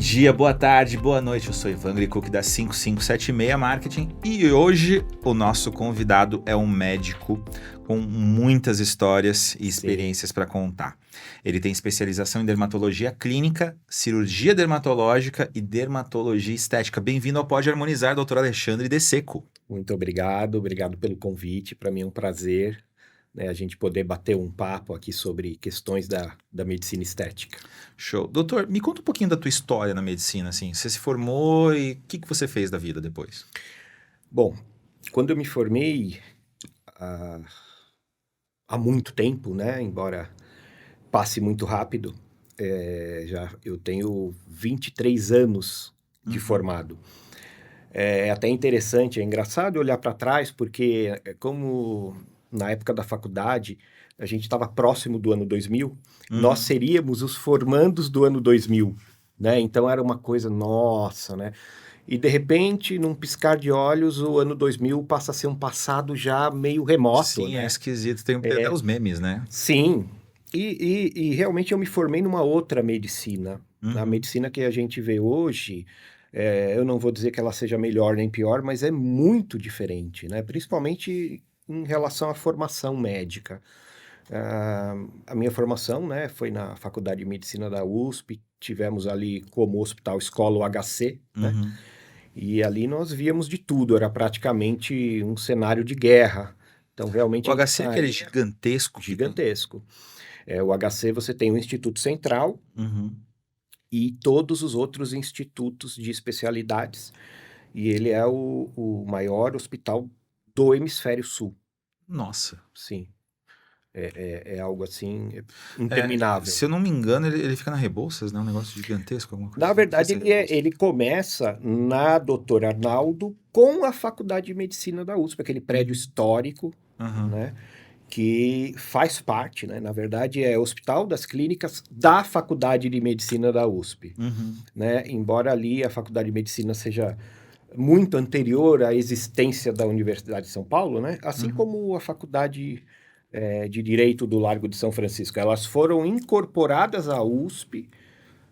dia, boa tarde, boa noite. Eu sou Ivan Gricook da 5576 Marketing e hoje o nosso convidado é um médico com muitas histórias e experiências para contar. Ele tem especialização em dermatologia clínica, cirurgia dermatológica e dermatologia estética. Bem-vindo ao Pode Harmonizar, Dr. Alexandre De Seco. Muito obrigado pelo convite. Para mim é um prazer, né, a gente poder bater um papo aqui sobre questões da medicina estética. Show. Doutor, me conta um pouquinho da tua história na medicina, assim. Você se formou e o que você fez da vida depois? Bom, quando eu me formei há muito tempo, né, embora passe muito rápido, eu tenho 23 anos de formado. É até interessante, é engraçado olhar para trás, porque como na época da faculdade a gente estava próximo do ano 2000, nós seríamos os formandos do ano 2000, né? Então era uma coisa nossa, né? E de repente, num piscar de olhos, o ano 2000 passa a ser um passado já meio remoto, Sim, é né? esquisito. Tem até os memes, né? Sim, e realmente eu me formei numa outra medicina. A Uhum. medicina que a gente vê hoje, eu não vou dizer que ela seja melhor nem pior, mas é muito diferente, né? Principalmente em relação à formação médica. A minha formação, né, foi na Faculdade de Medicina da USP, tivemos ali como hospital escola o HC, né? Uhum. E ali nós víamos de tudo, era praticamente um cenário de guerra. Então, realmente O a gente HC é aquele saía gigantesco que tem. gigantesco. O HC você tem o Instituto Central Uhum. e todos os outros institutos de especialidades. E ele é o maior hospital do Hemisfério Sul. Nossa. Sim, é algo assim É, interminável. se eu não me engano, ele fica na Rebouças, né? Um negócio gigantesco, alguma coisa Na assim. Não sei verdade, se é Rebouças. ele começa na Doutor Arnaldo com a Faculdade de Medicina da USP, aquele prédio histórico, Aham. né? Que faz parte, né? Na verdade, é o Hospital das Clínicas da Faculdade de Medicina da USP. Uhum. Né? Embora ali a Faculdade de Medicina seja muito anterior à existência da Universidade de São Paulo, né? Assim Uhum. como a Faculdade de Direito do Largo de São Francisco. Elas foram incorporadas à USP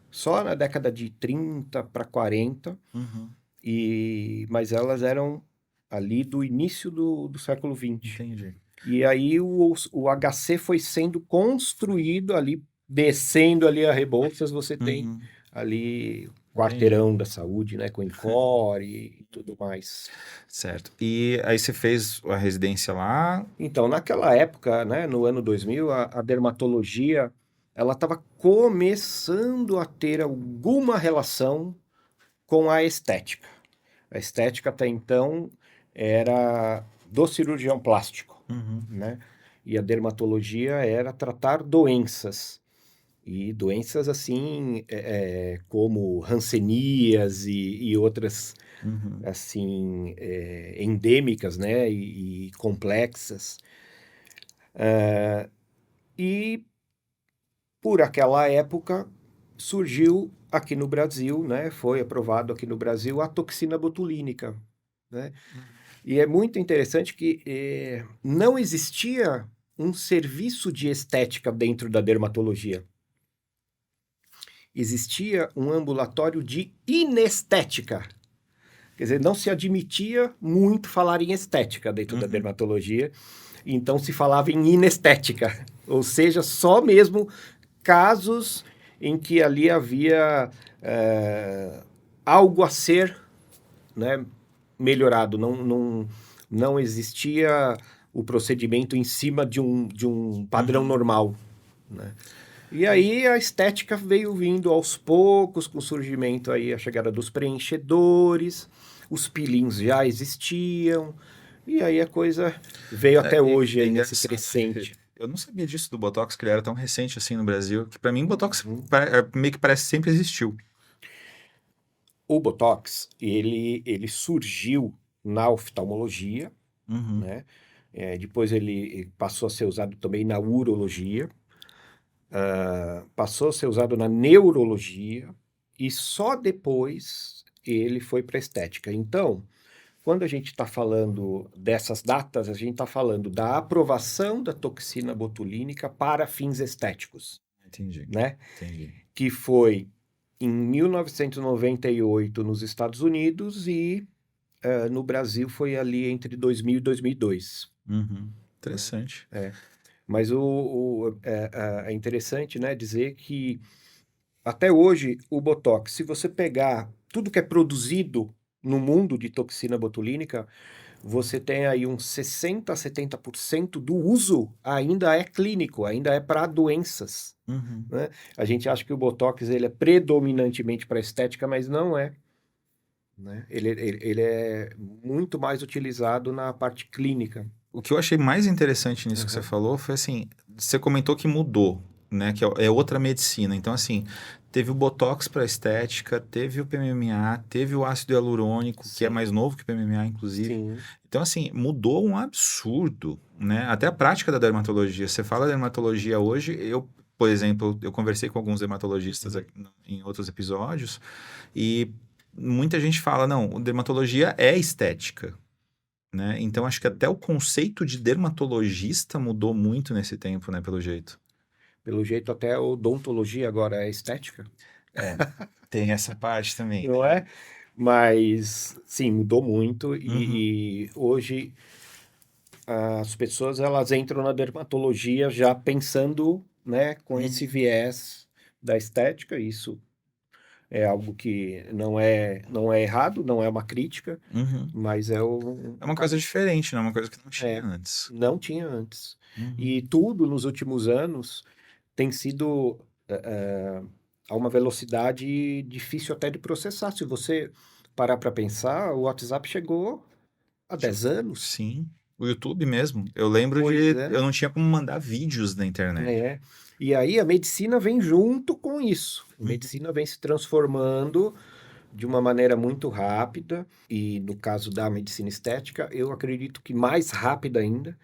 só na década de 30 para 40, Uhum. mas elas eram ali do início do século XX. Entendi. E aí o HC foi sendo construído ali, descendo ali a Rebouças, você tem Uhum. ali o Entendi. quarteirão da saúde, né, com Encore e tudo mais. Certo. E aí você fez a residência lá? Então, naquela época, né, no ano 2000, a dermatologia, ela estava começando a ter alguma relação com a estética. A estética até então era do cirurgião plástico, Uhum. né? E a dermatologia era tratar doenças. E doenças assim, como rancenias e outras Uhum. assim endêmicas, né? E complexas. E por aquela época surgiu aqui no Brasil, né? Foi aprovado aqui no Brasil a toxina botulínica, né? E é muito interessante que não existia um serviço de estética dentro da dermatologia. Existia um ambulatório de inestética. Quer dizer, não se admitia muito falar em estética dentro da Uhum. dermatologia, então se falava em inestética, ou seja, só mesmo casos em que ali havia algo a ser, né, melhorado, não existia o procedimento em cima de um padrão normal, né? E aí a estética veio vindo aos poucos, com o surgimento aí, a chegada dos preenchedores, os peelings já existiam, e aí a coisa veio até hoje É aí nesse engraçado. crescente. Eu não sabia disso do Botox, que ele era tão recente assim no Brasil, que pra mim Botox Uhum. meio que parece que sempre existiu. O Botox, ele surgiu na oftalmologia, Uhum. né? Depois ele passou a ser usado também na urologia, passou a ser usado na neurologia e só depois ele foi para estética. Então, quando a gente está falando dessas datas, a gente está falando da aprovação da toxina botulínica para fins estéticos, Entendi. né? Entendi. Que foi em 1998 nos Estados Unidos e no Brasil foi ali entre 2000 e 2002. Uhum. Interessante. Mas é interessante, né, dizer que até hoje o Botox, se você pegar tudo que é produzido no mundo de toxina botulínica, você tem aí uns 60 a 70% do uso ainda é clínico, ainda é para doenças, Uhum. né? A gente acha que o Botox ele é predominantemente para estética, mas não é, né? Ele é muito mais utilizado na parte clínica. O que eu achei mais interessante nisso que você Aham. falou foi assim, você comentou que mudou, né? Que é outra medicina. Então, assim, teve o Botox para estética, teve o PMMA, teve o ácido hialurônico, que é Sim, mais novo que o PMMA, inclusive. sim, Então, assim, mudou um absurdo, né? Até a prática da dermatologia. Você fala dermatologia hoje, por exemplo, eu conversei com alguns dermatologistas em outros episódios, e muita gente fala, não, dermatologia é estética, né? Então, acho que até o conceito de dermatologista mudou muito nesse tempo, né? Pelo jeito. pelo jeito até a odontologia agora é estética, É, tem essa parte também, não né? é? Mas sim, mudou muito Uhum, e hoje as pessoas elas entram na dermatologia já pensando, né, com esse uhum, viés da estética. Isso é algo que não é errado, não é uma crítica, uhum. mas é um É uma coisa caminho. diferente, né? Uma coisa que não tinha É, antes. não tinha antes. Uhum, E tudo nos últimos anos tem sido a uma velocidade difícil até de processar. Se você parar para pensar, o WhatsApp chegou há 10 anos. sim. O YouTube mesmo. Eu lembro Pois de. é. Eu não tinha como mandar vídeos na internet. É. E aí a medicina vem junto com isso. A Uhum, medicina vem se transformando de uma maneira muito rápida, e no caso da medicina estética, eu acredito que mais rápida ainda,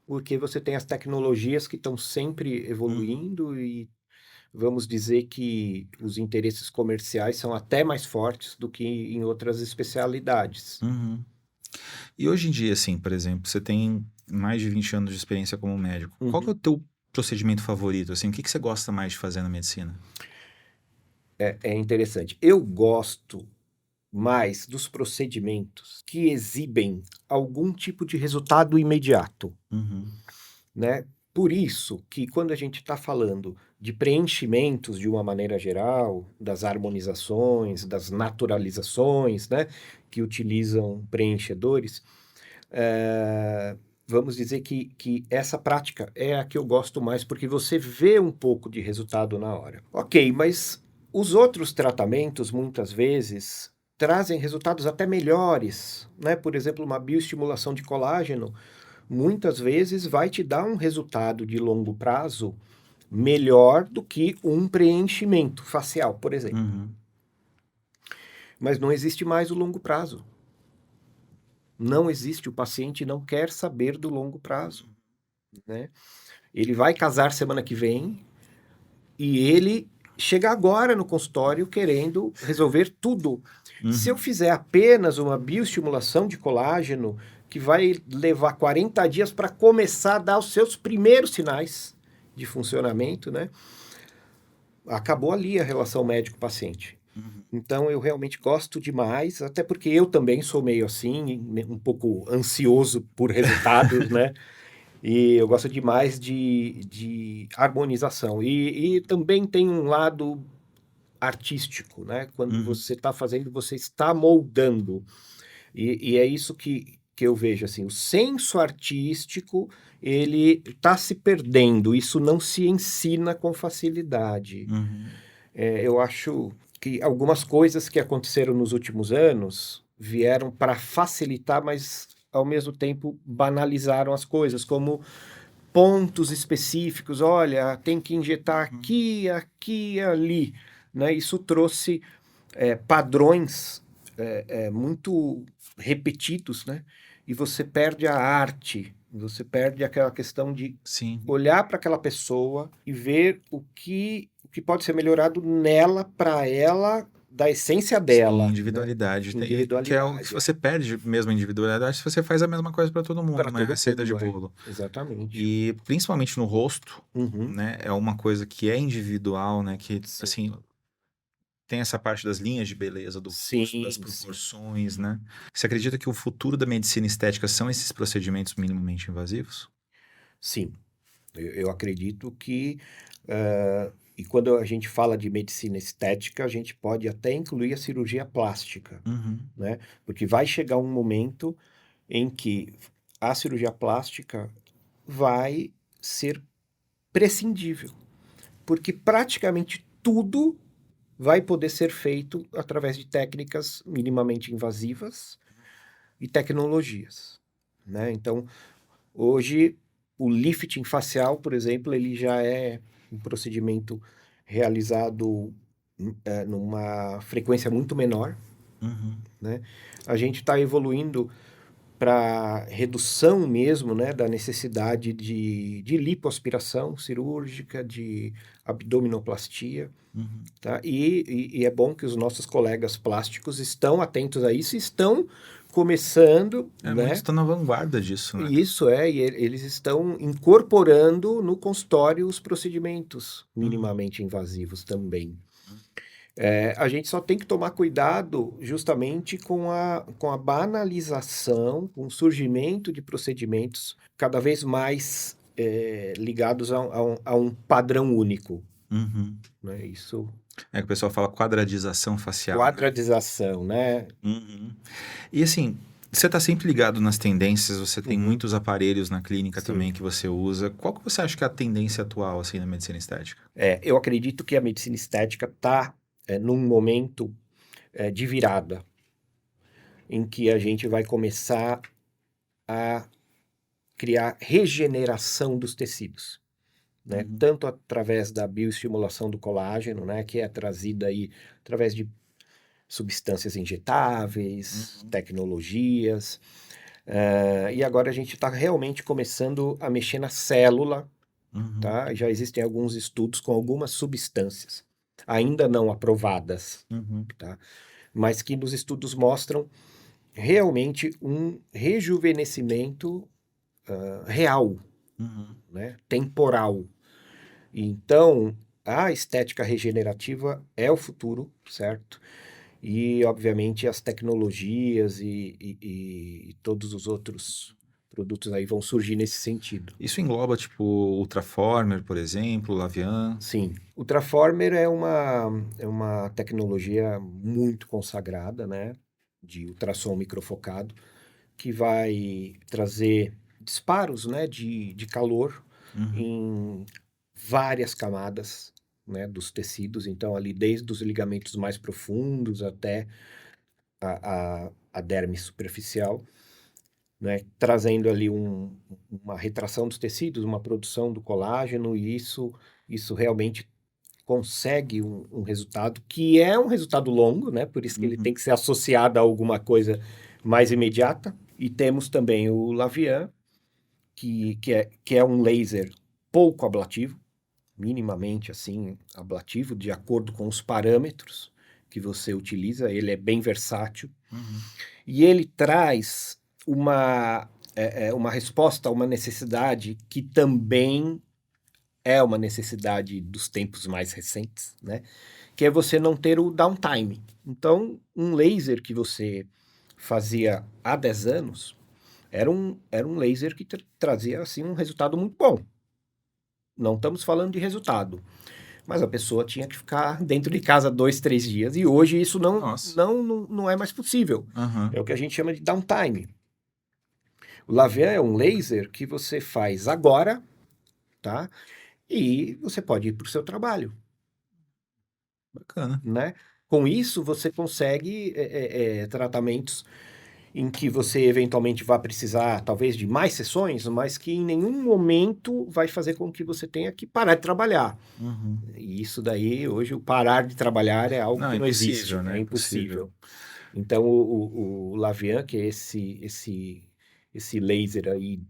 porque você tem as tecnologias que estão sempre uhum, evoluindo e vamos dizer que os interesses comerciais são até mais fortes do que em outras especialidades. uhum. E hoje em dia, assim, por exemplo, você tem mais de 20 anos de experiência como médico. Qual que é Uhum. o teu procedimento favorito? Assim, o que que você gosta mais de fazer na medicina? É interessante. Eu gosto mais dos procedimentos que exibem algum tipo de resultado imediato, Uhum, né? Por isso que quando a gente está falando de preenchimentos de uma maneira geral, das harmonizações, das naturalizações, né, que utilizam preenchedores, eh, vamos dizer que essa prática é a que eu gosto mais, porque você vê um pouco de resultado na hora. Ok, mas os outros tratamentos, muitas vezes, trazem resultados até melhores, né? Por exemplo, uma bioestimulação de colágeno, muitas vezes vai te dar um resultado de longo prazo melhor do que um preenchimento facial, por exemplo. uhum, Mas não existe mais o longo prazo. Não existe, o paciente não quer saber do longo prazo, né? Ele vai casar semana que vem e ele chega agora no consultório querendo resolver tudo. Se eu uhum, fizer apenas uma bioestimulação de colágeno, que vai levar 40 dias para começar a dar os seus primeiros sinais de funcionamento, né? Acabou ali a relação médico-paciente. uhum. Então eu realmente gosto demais, até porque eu também sou meio assim, um pouco ansioso por resultados, né? E eu gosto demais de harmonização. E também tem um lado artístico, né? Quando Uhum. você está fazendo, você está moldando. E é isso que eu vejo, assim, o senso artístico, ele está se perdendo, isso não se ensina com facilidade. Uhum. Eu acho que algumas coisas que aconteceram nos últimos anos vieram para facilitar, mas ao mesmo tempo banalizaram as coisas, como pontos específicos, olha, tem que injetar Uhum. aqui, aqui e ali, né? Isso trouxe padrões muito repetidos, né? E você perde a arte, você perde aquela questão de Sim. olhar para aquela pessoa e ver o que pode ser melhorado nela, para ela, da essência Sim, dela, né? individualidade. E que é o que se Individualidade, você perde mesmo a individualidade, se você faz a mesma coisa para todo mundo, para né? todo Receita de mundo, bolo. exatamente. E principalmente no rosto, Uhum, né? É uma coisa que é individual, né? Que, sim. assim, Tem essa parte das linhas de beleza do rosto, das Sim, proporções, né? Você acredita que o futuro da medicina estética são esses procedimentos minimamente invasivos? sim. Eu acredito que, e quando a gente fala de medicina estética, a gente pode até incluir a cirurgia plástica, Uhum, né? Porque vai chegar um momento em que a cirurgia plástica vai ser prescindível, porque praticamente tudo vai poder ser feito através de técnicas minimamente invasivas e tecnologias, né? Então, hoje, o lifting facial, por exemplo, ele já é um procedimento realizado numa frequência muito menor, uhum, né? A gente está evoluindo para redução mesmo, né, da necessidade de lipoaspiração cirúrgica, de abdominoplastia, uhum. tá? E é bom que os nossos colegas plásticos estão atentos a isso, estão começando, Muitos né? estão na vanguarda disso, né? Isso é, e eles estão incorporando no consultório os procedimentos Uhum, minimamente invasivos também. uhum. A gente só tem que tomar cuidado justamente com a banalização, com o surgimento de procedimentos cada vez mais ligados a um padrão único, Uhum. né? Isso, É que o pessoal fala quadradização facial, né? quadradização, né? Uhum. E assim, você está sempre ligado nas tendências, você tem Uhum, muitos aparelhos na clínica sim. também que você usa. Qual que você acha que é a tendência atual, assim, na medicina estética? Eu acredito que a medicina estética está num momento de virada, em que a gente vai começar a criar regeneração dos tecidos, né? Uhum, Tanto através da bioestimulação do colágeno, né, que é trazida aí através de substâncias injetáveis, uhum, tecnologias, e agora a gente está realmente começando a mexer na célula, uhum, tá? Já existem alguns estudos com algumas substâncias, ainda não aprovadas, uhum, tá? Mas que nos estudos mostram realmente um rejuvenescimento real, uhum. né? Temporal. Então, a estética regenerativa é o futuro, certo? E, obviamente, as tecnologias e todos os outros produtos aí vão surgir nesse sentido. Isso engloba, tipo, Ultraformer, por exemplo, Lavian. Sim, o Traformer é uma tecnologia muito consagrada, né? De ultrassom microfocado, que vai trazer disparos, né, de calor Uhum, em várias camadas, né, dos tecidos. Então, ali, desde os ligamentos mais profundos até a derme superficial, né, trazendo ali uma retração dos tecidos, uma produção do colágeno, e isso realmente consegue um resultado que é um resultado longo, né? Por isso que ele tem uhum, que ser associado a alguma coisa mais imediata. E temos também o Lavian, que é um laser pouco ablativo, minimamente assim ablativo, de acordo com os parâmetros que você utiliza. Ele é bem versátil uhum. e ele traz uma resposta a uma necessidade que também é uma necessidade dos tempos mais recentes, né? Que é você não ter o downtime. Então, um laser que você fazia há 10 anos era um laser que trazia assim um resultado muito bom. Não estamos falando de resultado, mas a pessoa tinha que ficar dentro de casa 2, 3 dias, e hoje isso não, Nossa. não, não, não é mais possível. É Aham. o que a gente chama de downtime. O Lavian é um laser que você faz agora, tá? E você pode ir para o seu trabalho, Bacana. né? Com isso, você consegue tratamentos em que você eventualmente vai precisar, talvez, de mais sessões, mas que em nenhum momento vai fazer com que você tenha que parar de trabalhar. Uhum. E isso daí, hoje, o parar de trabalhar é algo Não, que é não impossível, existe, né? é É impossível. impossível. Então, o Lavian, que é esse laser aí,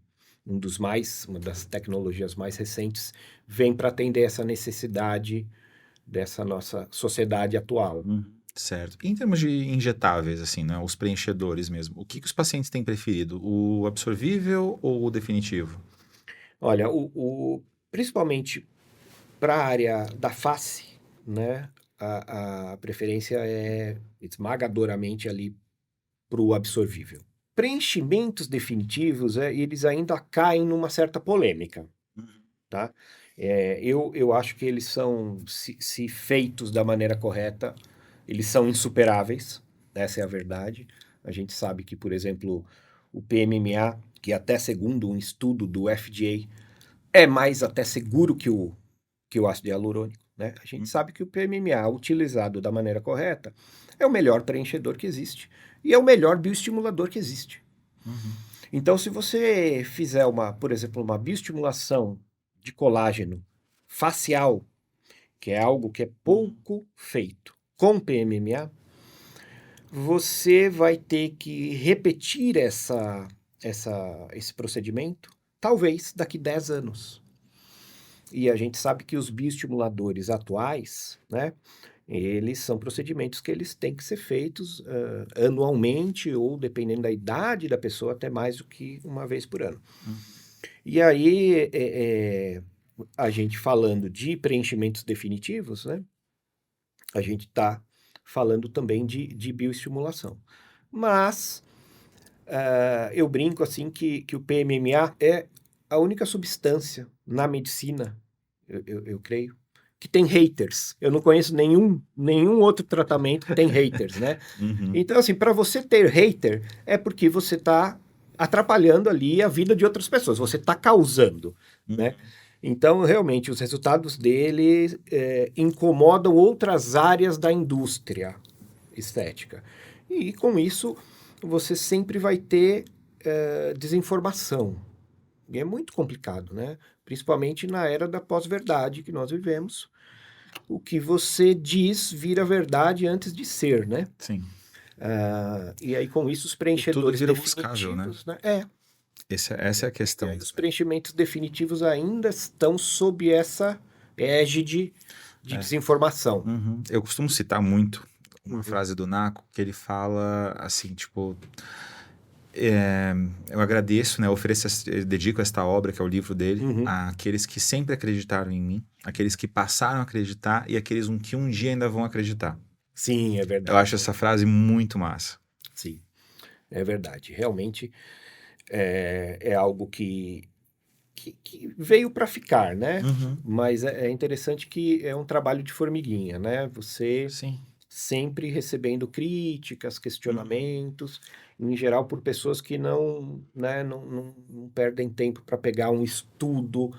uma das tecnologias mais recentes, vem para atender essa necessidade dessa nossa sociedade atual. Uhum. Certo. E em termos de injetáveis, assim, né? Os preenchedores mesmo. O que que os pacientes têm preferido? O absorvível ou o definitivo? Olha, principalmente para a área da face, né? a preferência é esmagadoramente ali para o absorvível. Preenchimentos definitivos, eles ainda caem numa certa polêmica, tá? Eu acho que eles são, se feitos da maneira correta, eles são insuperáveis, essa é a verdade. A gente sabe que, por exemplo, o PMMA, que até segundo um estudo do FDA, é mais até seguro que o ácido hialurônico, né? A gente sabe que o PMMA, utilizado da maneira correta, é o melhor preenchedor que existe e é o melhor bioestimulador que existe. Então, se você fizer por exemplo, uma bioestimulação de colágeno facial, que é algo que é pouco feito com PMMA, você vai ter que repetir esse procedimento, talvez daqui 10 anos. E a gente sabe que os bioestimuladores atuais, né, eles são procedimentos que eles têm que ser feitos anualmente ou, dependendo da idade da pessoa, até mais do que uma vez por ano. E aí, a gente falando de preenchimentos definitivos, né, a gente está falando também de bioestimulação. Mas eu brinco assim que o PMMA é a única substância na medicina, eu creio, que tem haters. Eu não conheço nenhum outro tratamento que tem haters, né? Então, assim, para você ter hater, é porque você está atrapalhando ali a vida de outras pessoas, você está causando, né? Então, realmente, os resultados dele incomodam outras áreas da indústria estética. E, com isso, você sempre vai ter desinformação. E é muito complicado, né? Principalmente na era da pós-verdade que nós vivemos. O que você diz vira verdade antes de ser, né? Sim. E aí, com isso, os E tudo preenchedores vira buscável, né? definitivos, né? Essa é a E questão. aí, os preenchimentos definitivos ainda estão sob essa égide de desinformação. Eu costumo citar muito uma frase do Naco que ele fala assim, tipo, eu agradeço, né, eu dedico esta obra, que é o livro dele, àqueles que sempre acreditaram em mim, aqueles que passaram a acreditar e aqueles que um dia ainda vão acreditar. Sim, é verdade. Eu acho essa frase muito massa. Sim, é verdade. Realmente é algo que veio para ficar, né? Mas é interessante que é um trabalho de formiguinha, né? Você Sim. sempre recebendo críticas, questionamentos, em geral por pessoas que não perdem tempo para pegar um estudo,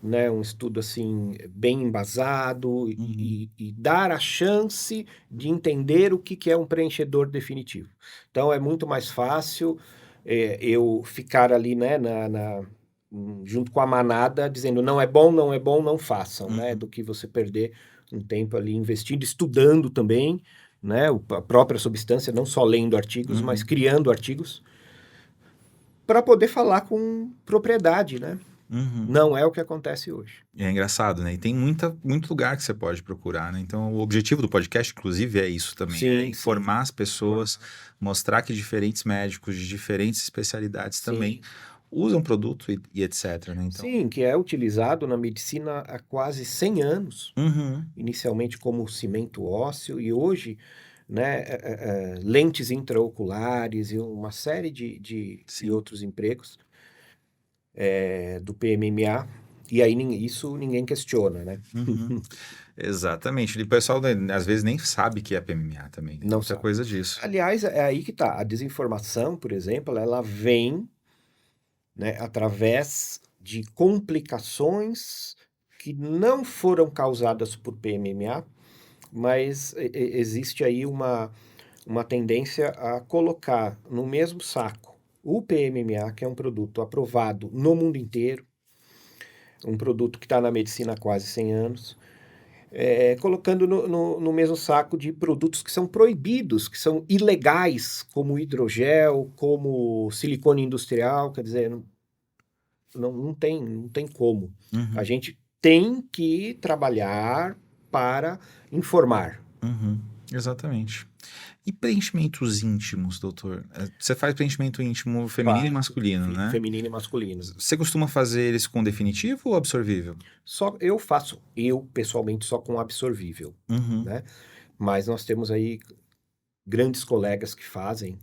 né? Um estudo assim bem embasado e dar a chance de entender o que é um preenchedor definitivo. Então é muito mais fácil eu ficar ali, né, junto com a manada, dizendo não é bom, não é bom, não façam, né? Do que você perder um tempo ali investindo, estudando também, né? A própria substância, não só lendo artigos, mas criando artigos, para poder falar com propriedade, né? Não é o que acontece hoje. É engraçado, né? E tem muito lugar que você pode procurar, né? Então, o objetivo do podcast, inclusive, é isso também. Sim, é informar as pessoas, mostrar que diferentes médicos de diferentes especialidades também usam produto e etc, né? Então... Sim, que é utilizado na medicina há quase 100 anos. Inicialmente como cimento ósseo e hoje, né, lentes intraoculares e uma série de outros empregos do PMMA. E aí isso ninguém questiona, né? Exatamente. E o pessoal às vezes nem sabe que é PMMA também. Né? Não Muita sabe. coisa disso. Aliás, é aí que tá. A desinformação, por exemplo, ela vem, né, através de complicações que não foram causadas por PMMA, mas existe aí uma tendência a colocar no mesmo saco o PMMA, que é um produto aprovado no mundo inteiro, um produto que está na medicina há quase 100 anos, colocando no mesmo saco de produtos que são proibidos, que são ilegais, como hidrogel, como silicone industrial, quer dizer, não tem como. A gente tem que trabalhar para informar. Exatamente. E preenchimentos íntimos, doutor? Você faz preenchimento íntimo feminino e masculino, né? Feminino e masculino. Você costuma fazer eles com definitivo ou absorvível? Só eu pessoalmente só com absorvível, Uhum. né? Mas nós temos aí grandes colegas que fazem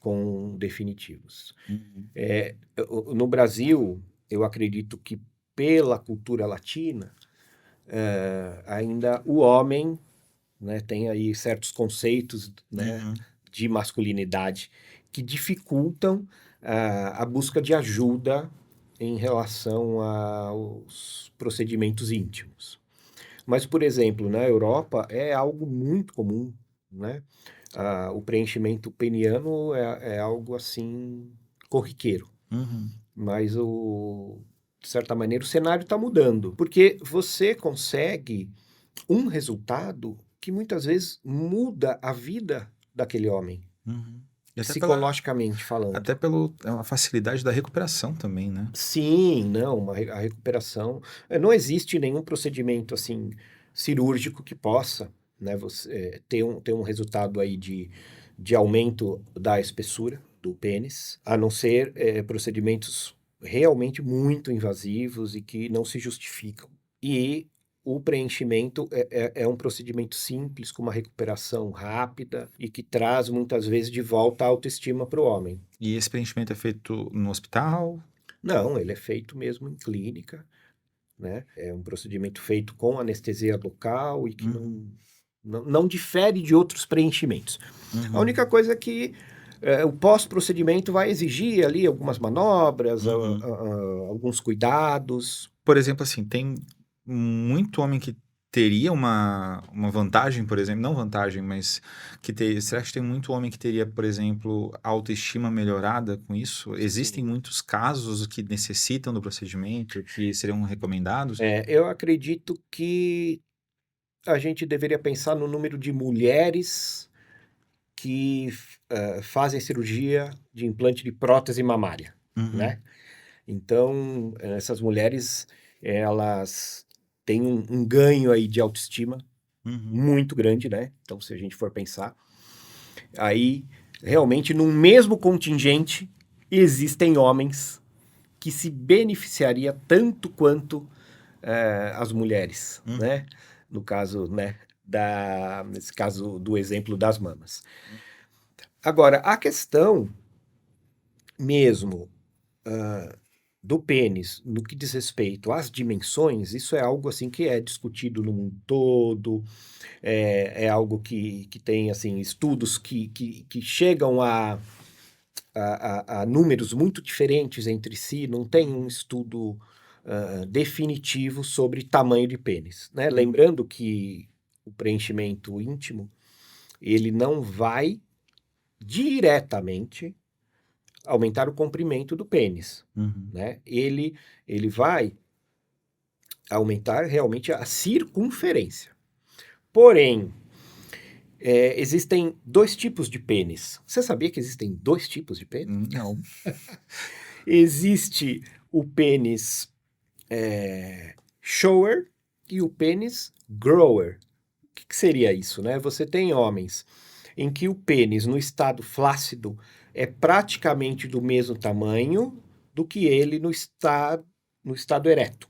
com definitivos. Uhum. No Brasil, eu acredito que pela cultura latina, ainda o homem, né, tem aí certos conceitos, né, Uhum. de masculinidade que dificultam a busca de ajuda em relação aos procedimentos íntimos. Mas, por exemplo, na Europa é algo muito comum, né? O preenchimento peniano é algo assim corriqueiro. Uhum. Mas, de certa maneira, o cenário está mudando. Porque você consegue um resultado que muitas vezes muda a vida daquele homem, Uhum. E psicologicamente falando. até pela facilidade da recuperação também, né? Sim, não, a recuperação. Não existe nenhum procedimento assim cirúrgico que possa, né, você, ter um resultado aí de aumento da espessura do pênis, a não ser procedimentos realmente muito invasivos e que não se justificam. E o preenchimento é um procedimento simples, com uma recuperação rápida e que traz muitas vezes de volta a autoestima para o homem. E esse preenchimento é feito no hospital? Não, ele é feito mesmo em clínica, né? É um procedimento feito com anestesia local e que Uhum. não difere de outros preenchimentos. A Uhum. única coisa é que o pós-procedimento vai exigir ali algumas manobras, Uhum. alguns cuidados. Por exemplo, assim, tem muito homem que teria uma vantagem, por exemplo, não vantagem, mas será que tem muito homem que teria, por exemplo, autoestima melhorada com isso? Existem Sim. muitos casos que necessitam do procedimento, que seriam recomendados? Eu acredito que a gente deveria pensar no número de mulheres que fazem cirurgia de implante de prótese mamária, Uhum. né? Então, essas mulheres, elas têm um ganho aí de autoestima Uhum. muito grande, né? Então, se a gente for pensar, aí, realmente, num mesmo contingente, existem homens que se beneficiaria tanto quanto as mulheres, Uhum. né? No caso, né, nesse caso do exemplo das mamas. Agora, a questão mesmo do pênis, no que diz respeito às dimensões, isso é algo assim que é discutido no mundo todo, é algo que tem assim estudos que chegam a números muito diferentes entre si, não tem um estudo definitivo sobre tamanho de pênis, né? Lembrando que o preenchimento íntimo, ele não vai diretamente aumentar o comprimento do pênis, Uhum. né? Ele vai aumentar realmente a circunferência. Porém, existem dois tipos de pênis. Você sabia que existem dois tipos de pênis? Não. Existe o pênis shower e o pênis grower. O que seria isso, né? Você tem homens em que o pênis no estado flácido é praticamente do mesmo tamanho do que ele no estado ereto.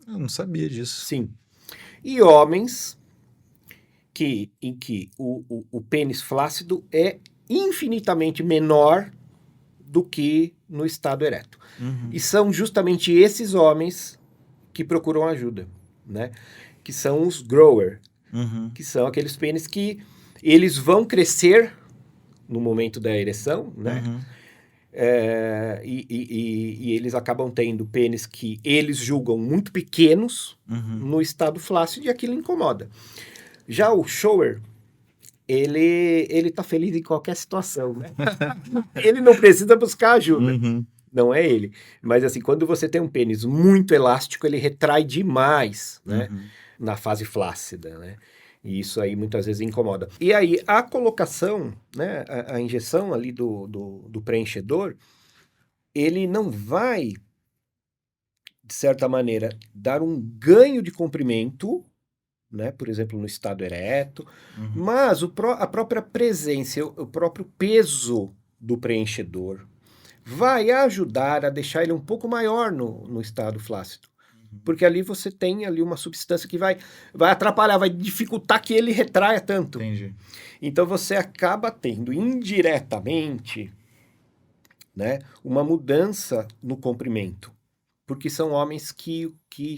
Eu não sabia disso. Sim. E homens em que o pênis flácido é infinitamente menor do que no estado ereto. Uhum. E são justamente esses homens que procuram ajuda, né? Que são os grower, Uhum. que são aqueles pênis que eles vão crescer no momento da ereção, né? Uhum. E eles acabam tendo pênis que eles julgam muito pequenos Uhum. no estado flácido e aquilo incomoda. Já o shower, ele tá feliz em qualquer situação, né? Ele não precisa buscar ajuda. Uhum. Não é ele. Mas assim, quando você tem um pênis muito elástico, ele retrai demais, né? Uhum. Na fase flácida, né? E isso aí muitas vezes incomoda. E aí, a colocação, né? A injeção ali do preenchedor, ele não vai, de certa maneira, dar um ganho de comprimento, né? Por exemplo, no estado ereto, Uhum. mas a própria presença, o próprio peso do preenchedor vai ajudar a deixar ele um pouco maior no estado flácido. Porque ali você tem ali uma substância que vai atrapalhar, vai dificultar que ele retraia tanto. Entendi. Então você acaba tendo indiretamente, né, uma mudança no comprimento. Porque são homens que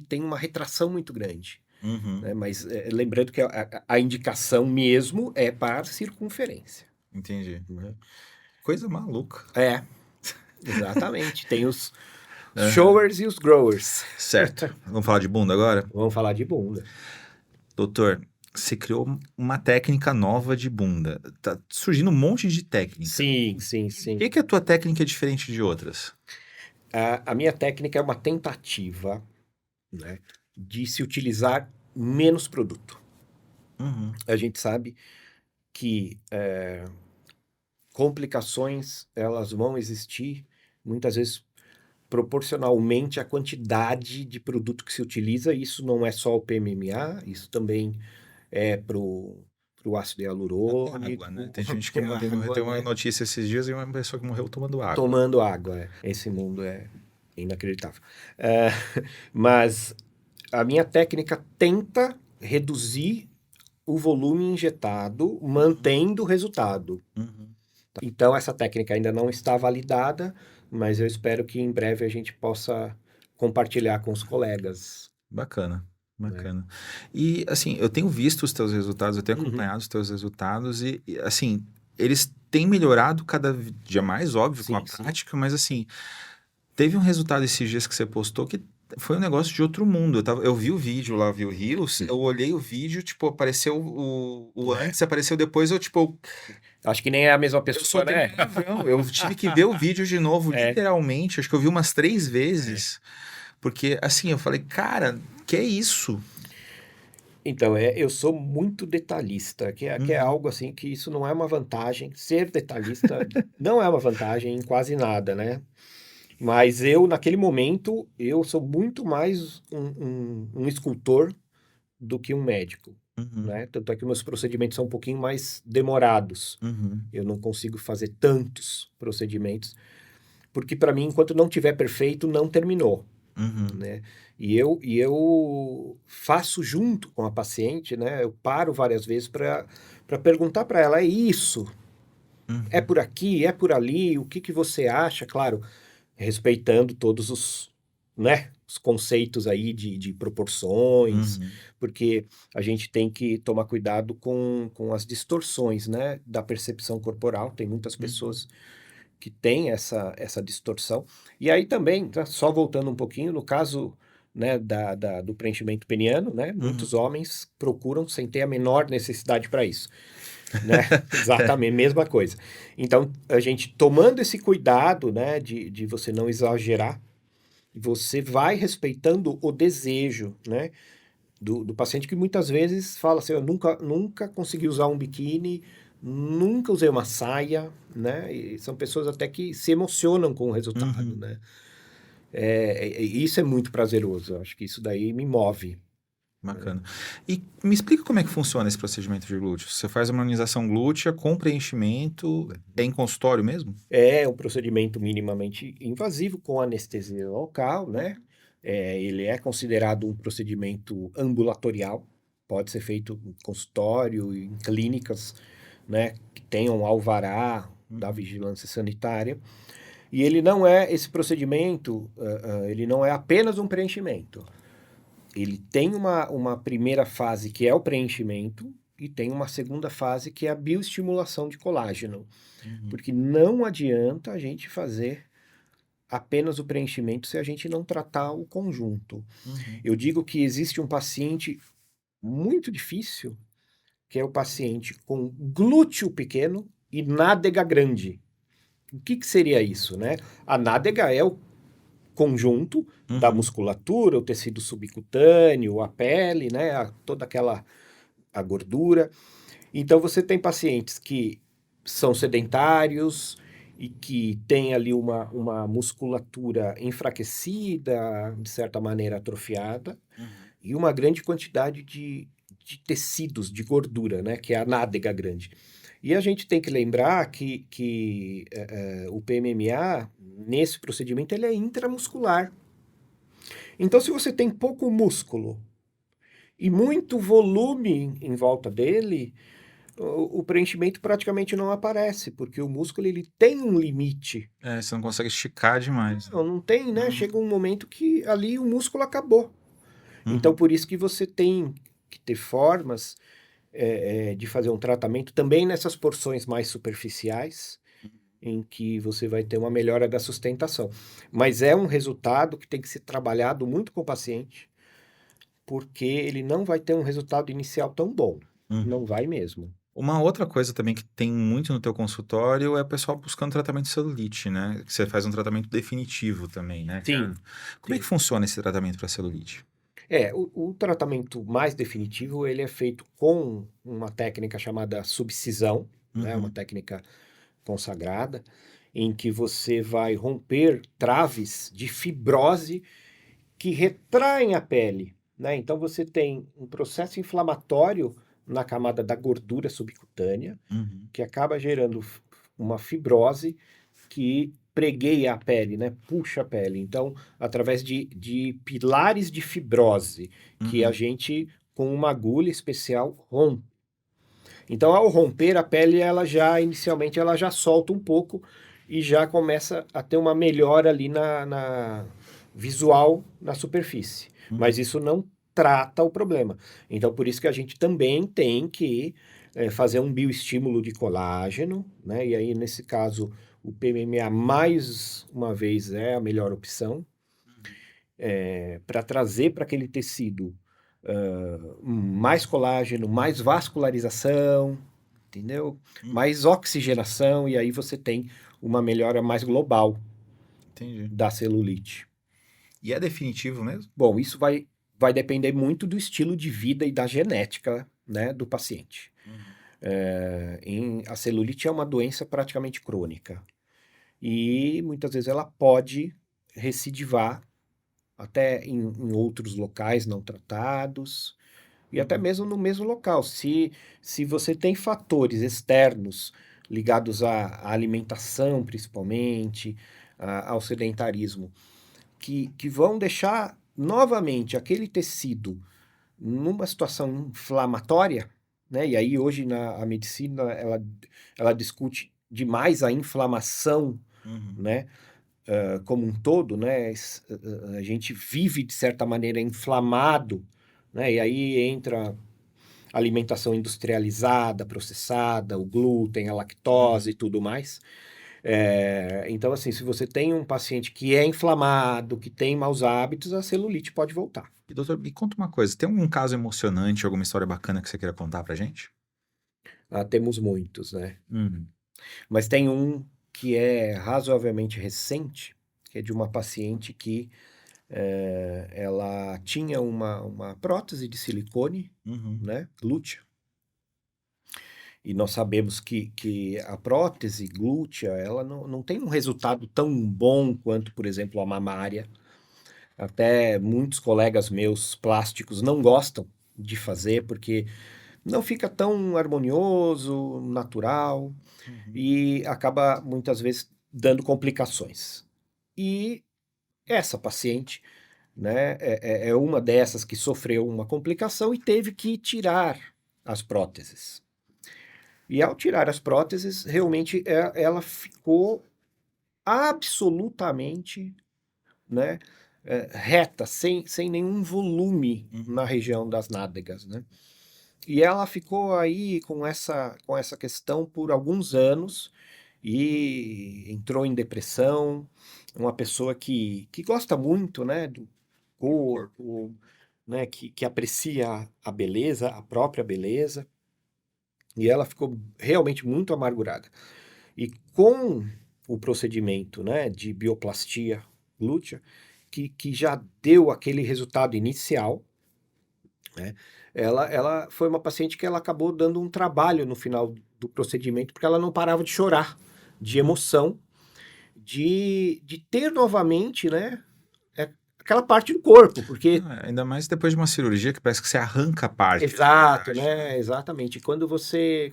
têm uma retração muito grande. Uhum. Né? Mas lembrando que a indicação mesmo é para circunferência. Entendi. Né? Coisa maluca. É, exatamente. Tem os showers e os growers. Certo. Vamos falar de bunda agora? Vamos falar de bunda. Doutor, você criou uma técnica nova de bunda. Tá surgindo um monte de técnica. Sim, sim, Por sim. que a tua técnica é diferente de outras? A minha técnica é uma tentativa, né, de se utilizar menos produto. Uhum. A gente sabe que complicações elas vão existir muitas vezes proporcionalmente à quantidade de produto que se utiliza. Isso não é só o PMMA, isso também é pro ácido hialurônico. Água, né? Tem gente que água, tem uma né? notícia esses dias e uma pessoa que morreu tomando água. Tomando água. Esse mundo é inacreditável. Mas a minha técnica tenta reduzir o volume injetado, mantendo o resultado. Uhum. Então, essa técnica ainda não está validada, mas eu espero que em breve a gente possa compartilhar com os colegas. Bacana, bacana. E, assim, eu tenho visto os teus resultados, eu tenho Uhum. acompanhado os teus resultados e, assim, eles têm melhorado cada dia mais, óbvio, com a Sim, sim. prática, mas, assim, teve um resultado esses dias que você postou que foi um negócio de outro mundo. Eu vi o vídeo lá, vi o Reels, eu olhei o vídeo, tipo, apareceu o antes, apareceu depois, eu, tipo, Acho que nem é a mesma eu pessoa, soltei né? um palavrão. Eu tive que ver o vídeo de novo, literalmente, acho que eu vi umas 3 vezes, porque, assim, eu falei, cara, que é isso? Então, eu sou muito detalhista, que é Uhum. algo assim que isso não é uma vantagem. Ser detalhista não é uma vantagem em quase nada, né? Mas eu, naquele momento, eu sou muito mais um escultor do que um médico, Uhum. né? Tanto é que meus procedimentos são um pouquinho mais demorados. Uhum. Eu não consigo fazer tantos procedimentos, porque para mim, enquanto não tiver perfeito, não terminou, Uhum. né? E eu faço junto com a paciente, né? Eu paro várias vezes para perguntar para ela, é isso? É Uhum. por aqui? É por ali? O que você acha? Claro, respeitando todos os, né, os conceitos aí de proporções, Uhum. porque a gente tem que tomar cuidado com as distorções, né, da percepção corporal. Tem muitas pessoas que têm essa distorção. E aí também, tá, só voltando um pouquinho, no caso, né, do preenchimento peniano, né, muitos homens procuram sem ter a menor necessidade para isso. Né? Exatamente, mesma coisa. Então, a gente tomando esse cuidado, né, de você não exagerar, você vai respeitando o desejo, né, do paciente, que muitas vezes fala assim, eu nunca consegui usar um biquíni, nunca usei uma saia, né, e são pessoas até que se emocionam com o resultado, Uhum. né. Isso é muito prazeroso, eu acho que isso daí me move. Bacana. E me explica como é que funciona esse procedimento de glúteo. Você faz uma harmonização glútea com preenchimento, é em consultório mesmo? É um procedimento minimamente invasivo com anestesia local, né? Ele é considerado um procedimento ambulatorial, pode ser feito em consultório, em clínicas, né, que tenham alvará da vigilância sanitária. E ele não é, esse procedimento, ele não é apenas um preenchimento. Ele tem uma primeira fase que é o preenchimento e tem uma segunda fase que é a bioestimulação de colágeno. Porque não adianta a gente fazer apenas o preenchimento se a gente não tratar o conjunto. Uhum. Eu digo que existe um paciente muito difícil, que é o paciente com glúteo pequeno e nádega grande. O que seria isso, né? A nádega é o conjunto da musculatura, o tecido subcutâneo, a pele, né? Toda aquela a gordura. Então você tem pacientes que são sedentários e que têm ali uma musculatura enfraquecida, de certa maneira atrofiada, e uma grande quantidade de tecidos, de gordura, né? Que é a nádega grande. E a gente tem que lembrar que o PMMA, nesse procedimento, ele é intramuscular. Então, se você tem pouco músculo e muito volume em volta dele, o preenchimento praticamente não aparece, porque o músculo ele tem um limite. Você não consegue esticar demais. Não tem, né? Chega um momento que ali o músculo acabou. Então, por isso que você tem que ter formas de fazer um tratamento também nessas porções mais superficiais, em que você vai ter uma melhora da sustentação. Mas é um resultado que tem que ser trabalhado muito com o paciente, porque ele não vai ter um resultado inicial tão bom. Não vai mesmo. Uma outra coisa também que tem muito no teu consultório é o pessoal buscando tratamento de celulite, né? Que você faz um tratamento definitivo também, né? Sim. Como é que funciona esse tratamento para celulite? O tratamento mais definitivo, ele é feito com uma técnica chamada subcisão, né? Uma técnica consagrada, em que você vai romper traves de fibrose que retraem a pele, né? Então você tem um processo inflamatório na camada da gordura subcutânea, que acaba gerando uma fibrose que pregueia a pele, né? Puxa a pele. Então, através de pilares de fibrose, que a gente, com uma agulha especial, rompe. Então, ao romper a pele, inicialmente, ela já solta um pouco e já começa a ter uma melhora ali na visual na superfície. Mas isso não trata o problema. Então, por isso que a gente também tem que fazer um bioestímulo de colágeno, né? E aí, nesse caso, o PMMA, mais uma vez, é a melhor opção para trazer para aquele tecido mais colágeno, mais vascularização, entendeu? Mais oxigenação, e aí você tem uma melhora mais global da celulite. E é definitivo mesmo? Bom, isso vai depender muito do estilo de vida e da genética, né, do paciente. A celulite é uma doença praticamente crônica. E muitas vezes ela pode recidivar até em outros locais não tratados, e até mesmo no mesmo local. Se você tem fatores externos ligados à alimentação, principalmente, ao sedentarismo, que vão deixar novamente aquele tecido numa situação inflamatória, né? E aí hoje a medicina ela discute demais a inflamação, né? Como um todo, né? A gente vive de certa maneira inflamado, né? E aí entra alimentação industrializada, processada, o glúten, a lactose e tudo mais. Então, assim, se você tem um paciente que é inflamado, que tem maus hábitos, a celulite pode voltar. E, doutor, me conta uma coisa, tem algum caso emocionante, alguma história bacana que você queira contar pra gente? Temos muitos, né? Mas tem um que é razoavelmente recente, que é de uma paciente que ela tinha uma prótese de silicone, né, glútea. E nós sabemos que a prótese glútea, ela não tem um resultado tão bom quanto, por exemplo, a mamária. Até muitos colegas meus plásticos não gostam de fazer, porque não fica tão harmonioso, natural, e acaba muitas vezes dando complicações. E essa paciente, né, é uma dessas que sofreu uma complicação e teve que tirar as próteses. E ao tirar as próteses, realmente ela ficou absolutamente, né, reta, sem nenhum volume na região das nádegas, né? E ela ficou aí com essa questão por alguns anos e entrou em depressão. Uma pessoa que gosta muito, né, do corpo, né, que aprecia a beleza, a própria beleza. E ela ficou realmente muito amargurada. E com o procedimento, né, de bioplastia glútea, que já deu aquele resultado inicial, né, ela foi uma paciente que ela acabou dando um trabalho no final do procedimento, porque ela não parava de chorar, de emoção, de ter novamente, né, aquela parte do corpo, porque... Ainda mais depois de uma cirurgia que parece que você arranca a parte. Exato, né? Exatamente. Quando você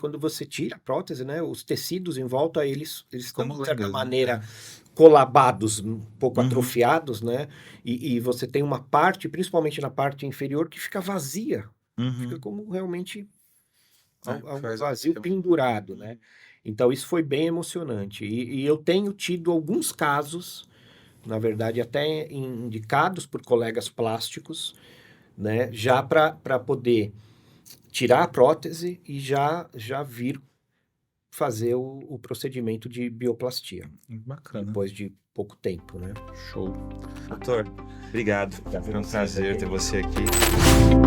tira a prótese, né? Os tecidos em volta, eles estão, de certa maneira, colabados, um pouco atrofiados, né? E você tem uma parte, principalmente na parte inferior, que fica vazia. Fica como realmente um vazio pendurado, né? Então, isso foi bem emocionante. E eu tenho tido alguns casos, na verdade, até indicados por colegas plásticos, né? Já para poder tirar a prótese e já vir fazer o procedimento de bioplastia. Bacana. Depois de pouco tempo, né? Show. Doutor, obrigado. Foi um prazer ter você aqui.